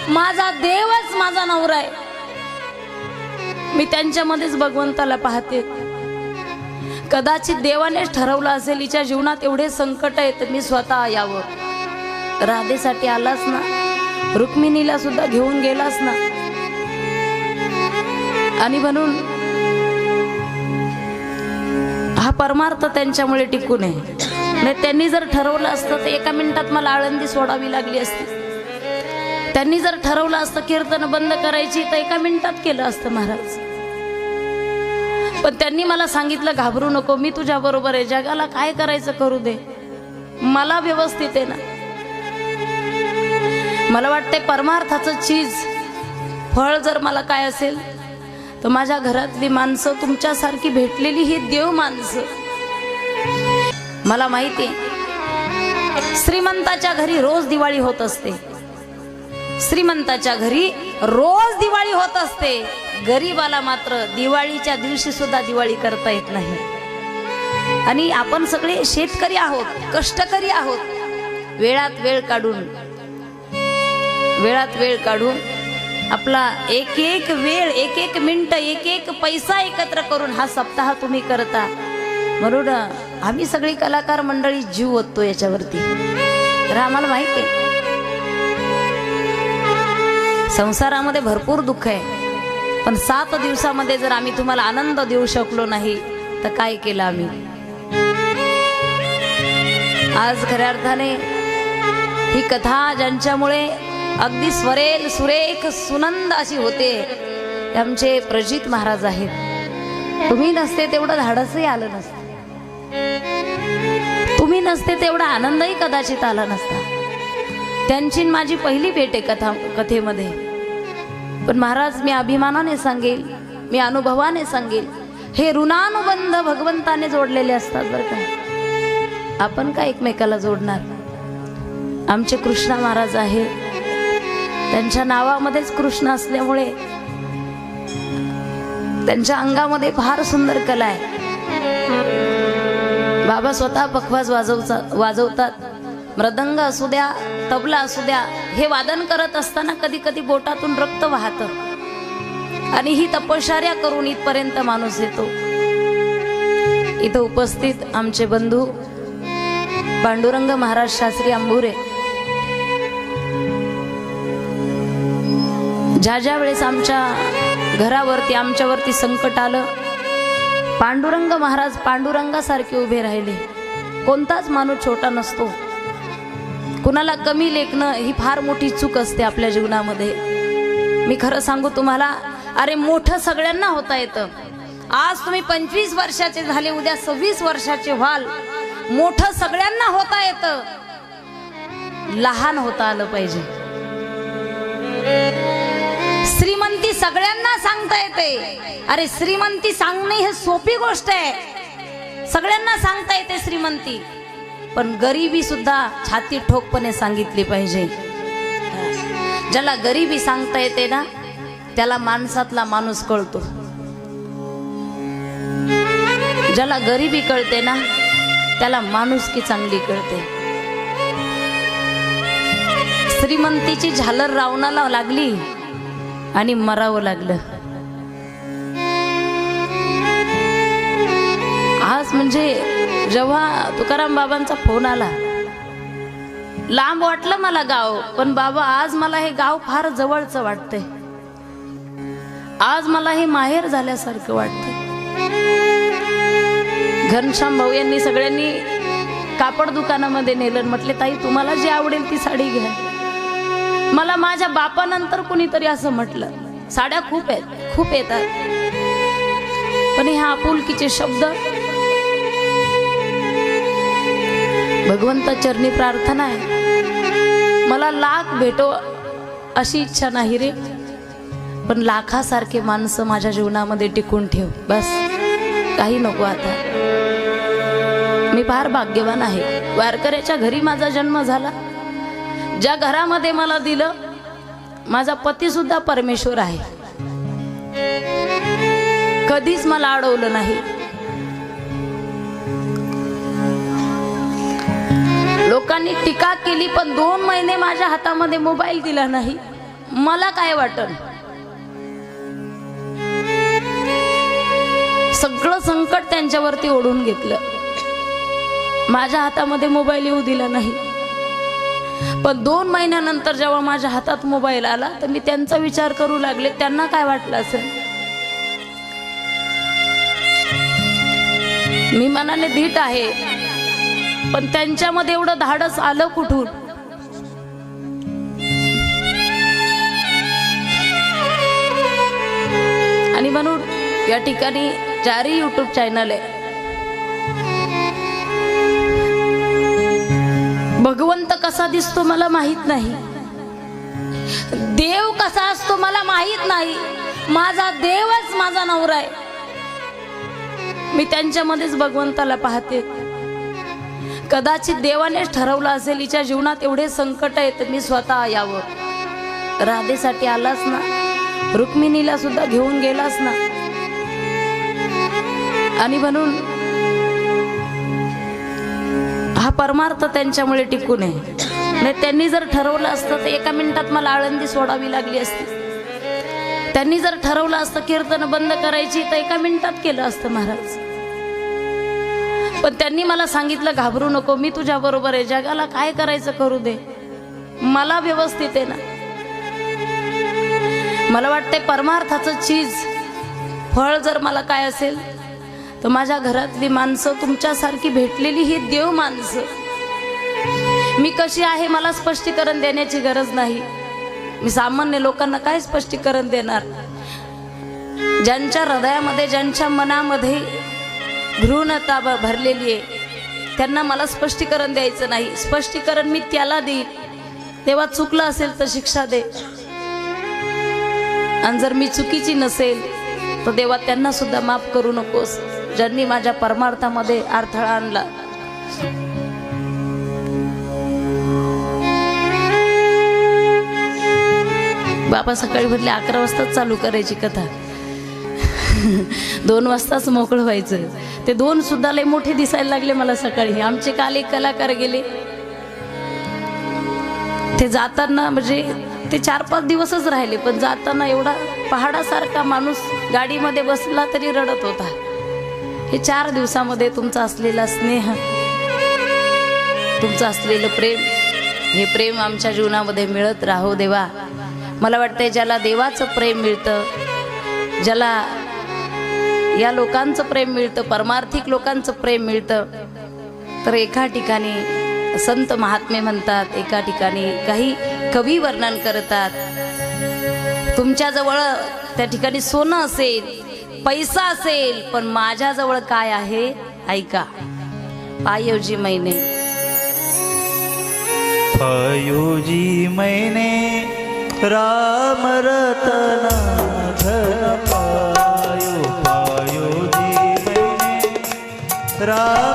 माझा देवच माझा नवरा आहे। मी त्यांच्यामध्येच भगवंताला पाहते। कदाचित देवानेच ठरवलं असेल हिच्या जीवनात एवढे संकट आहे तर मी स्वतः यावं। राधेसाठी आलाच ना, रुक्मिणीला सुद्धा घेऊन गेलास ना, आणि म्हणून हा परमार्थ त्यांच्यामुळे टिकून आहे। नाही त्यांनी जर ठरवलं असतं तर एका मिनिटात मला आळंदी सोडावी लागली असती। त्यांनी जर ठरवलं असतं कीर्तन बंद करायची तर एका मिनिटात केलं असतं महाराज। पण त्यांनी मला सांगितलं घाबरू नको, मी तुझ्या बरोबर आहे, जगाला काय करायचं करू दे, मला व्यवस्थित आहे ना। मला वाटते परमार्थाचं चीज फळ जर मला काय असेल तर माझ्या घरातली माणसं तुमच्यासारखी भेटलेली ही देव माणसं। मला माहिती आहे श्रीमंताच्या घरी रोज दिवाळी होत असते, श्रीमंताच्या घरी रोज दिवाळी होत असते, गरीबाला मात्र दिवाळीच्या दिवशी सुद्धा दिवाळी करता येत नाही। आणि आपण सगळे शेतकरी आहोत, कष्टकरी आहोत। वेळात वेळ काढून आपला एक एक वेळ, एक एक मिनिट, एक एक पैसा एकत्र करून हा सप्ताह तुम्ही करता। म्हणून आम्ही सगळी कलाकार मंडळी जीव ओततो याच्यावरती। तर आम्हाला माहिती आहे संसारामध्ये भरपूर दुःख आहे, पण 7 दिवसामध्ये जर आम्ही तुम्हाला आनंद देऊ शकलो नाही तर काय केलं आम्ही। आज खऱ्या अर्थाने ही कथा ज्यांच्यामुळे अगदी स्वरेल सुरेख सुनंद अशी होते ते आमचे प्रजित महाराज आहेत। तुम्ही नसते तेवढं धाडसही आलं नसतं, तुम्ही नसते तेवढा आनंदही कदाचित आला नसता। त्यांची माझी पहिली भेट आहे कथेमध्ये। पण महाराज मी अभिमानाने सांगेल, मी अनुभवाने सांगेल, हे ऋणानुबंध भगवंताने जोडलेले असतात बरं का। आपण काय एकमेकाला जोडणार। आमचे कृष्णा महाराज आहे, त्यांच्या नावामध्येच कृष्ण असल्यामुळे त्यांच्या अंगामध्ये फार सुंदर कला आहे। बाबा स्वतः पखवाज वाजवतात, मृदंग असू द्या, तबला असू द्या, हे वादन करत असताना कधी कधी बोटातून रक्त वाहतं आणि ही तपश्चर्या करून इथपर्यंत माणूस येतो। इथं उपस्थित आमचे बंधू पांडुरंग महाराज शास्त्री अंबुरे, ज्या वेळेस आमच्या घरावरती आमच्यावरती संकट आलं, पांडुरंग महाराज पांडुरंगासारखे उभे राहिले। कोणताच माणूस छोटा नसतो, कुणाला कमी लेखणं ही फार मोठी चूक असते आपल्या जीवनामध्ये। मी खरं सांगू तुम्हाला, अरे मोठं सगळ्यांना होता येतं। आज तुम्ही 25 वर्षाचे झाले, उद्या 26 वर्षाचे व्हाल, मोठं सगळ्यांना होता येतं, लहान होता आलं पाहिजे। श्रीमंती सगळ्यांना सांगता येते, अरे श्रीमंती सांगणे हे सोपी गोष्ट आहे, सगळ्यांना सांगता येते श्रीमंती, पण गरिबी सुद्धा छाती ठोकपणे सांगितली पाहिजे। ज्याला गरिबी सांगता येते ना त्याला माणसातला माणूस कळतो, ज्याला गरिबी कळते ना त्याला माणुसकी चांगली कळते। श्रीमंतीची झालर रावणाला लागली आणि मरावं लागलं। आज म्हणजे जेव्हा तुकाराम बाबांचा फोन आला, लांब वाटलं मला गाव, पण बाबा आज मला हे गाव फार जवळचं वाटतंय, आज मला हे माहेर झाल्यासारखं वाटतंय। घनश्याम भाऊ यांनी सगळ्यांनी कापड दुकानामध्ये नेलं, म्हटले ताई तुम्हाला जी आवडेल ती साडी घ्या। मला माझ्या बापानंतर कुणीतरी असं म्हटलं, साड्या खूप आहेत, खूप येतात, पण ह्या आपुलकीचे शब्द भगवंता चरणी प्रार्थना आहे, मला लाख भेटो अशी इच्छा नाही रे, पण लाखासारखे माणसं माझ्या जीवनामध्ये टिकून ठेव, बस काही नको। आता मी फार भाग्यवान आहे, वारकऱ्याच्या घरी माझा जन्म झाला, ज्या घरामध्ये मला दिलं, माझा पती सुद्धा परमेश्वर आहे, कधीच मला अडवलं नाही। लोकांनी टीका केली, पण 2 महिने माझ्या हातामध्ये मोबाईल दिला नाही, मला काय वाटन? सगळं संकट त्यांच्यावरती ओढून घेतलं. माझ्या हातामध्ये मोबाईल येऊ दिला नाही. पण 2 महिन्यानंतर जेव्हा माझ्या हातात मोबाईल आला तर मी त्यांचा विचार करू लागले, त्यांना काय वाटलं असेल. मी मनाने धीट आहे, पण त्यांच्यामध्ये एवढं धाडस आलं कुठून? आणि म्हणून या ठिकाणी 4 YouTube चॅनल आहे. भगवंत कसा दिसतो मला माहित नाही, देव कसा असतो मला माहित नाही. माझा देवच माझा नवरा आहे. मी त्यांच्यामध्येच भगवंताला पाहते. कदाचित देवानेच ठरवलं असेल हिच्या जीवनात एवढे संकट आहे तर मी स्वतः यावं. राधेसाठी आलाच ना, रुक्मिणीला सुद्धा घेऊन गेलाच ना. आणि म्हणून हा परमार्थ त्यांच्यामुळे टिकून आहे. नाही त्यांनी जर ठरवलं असतं तर 1 मिनिटात मला आळंदी सोडावी लागली असती. त्यांनी जर ठरवलं असतं कीर्तन बंद करायची तर 1 मिनिटात केलं असतं महाराज. पण त्यांनी मला सांगितलं घाबरू नको, मी तुझ्या बरोबर आहे. जगाला काय करायचं करू दे, मला व्यवस्थित आहे ना. मला वाटते परमार्थाचं चीज फळ जर मला काय असेल तर माझ्या घरातली माणसं तुमच्यासारखी भेटलेली ही देव माणसं. मी कशी आहे मला स्पष्टीकरण देण्याची गरज नाही. मी सामान्य लोकांना काय स्पष्टीकरण देणार? ज्यांच्या हृदयामध्ये ज्यांच्या मनामध्ये घृणता भरलेली आहे त्यांना मला स्पष्टीकरण द्यायचं नाही. स्पष्टीकरण मी त्याला देईन तेव्हा चुकलं असेल तर शिक्षा दे, आणि जर मी चुकीची नसेल तर देवा त्यांना सुद्धा माफ करू नकोस ज्यांनी माझ्या परमार्थामध्ये अडथळा आणला. बाबा सकाळी म्हटले 11 वाजताच चालू करायची कथा, 2 वाजताच मोकळं व्हायचं. ते 2 सुद्धा लय मोठे दिसायला लागले मला सकाळी. आमचे काल एक कलाकार गेले, ते जाताना म्हणजे ते 4-5 दिवसच राहिले, पण जाताना एवढा पहाडासारखा माणूस गाडीमध्ये बसला तरी रडत होता. हे 4 दिवसामध्ये तुमचा असलेला स्नेह, तुमचं असलेलं प्रेम, हे प्रेम आमच्या जीवनामध्ये मिळत राहो देवा. मला वाटतंय ज्याला देवाचं प्रेम मिळतं, ज्याला या लोकांचं प्रेम मिळतं, परमार्थिक लोकांचं प्रेम मिळतं, तर एका ठिकाणी संत महात्मे म्हणतात, एका ठिकाणी काही कवी वर्णन करतात, तुमच्याजवळ त्या ठिकाणी सोनं असेल, पैसा असेल, पण माझ्याजवळ काय आहे ऐका. पायोजी मैने, पायोजी मैने राम रतना धन पायो. पायोजी मैने राम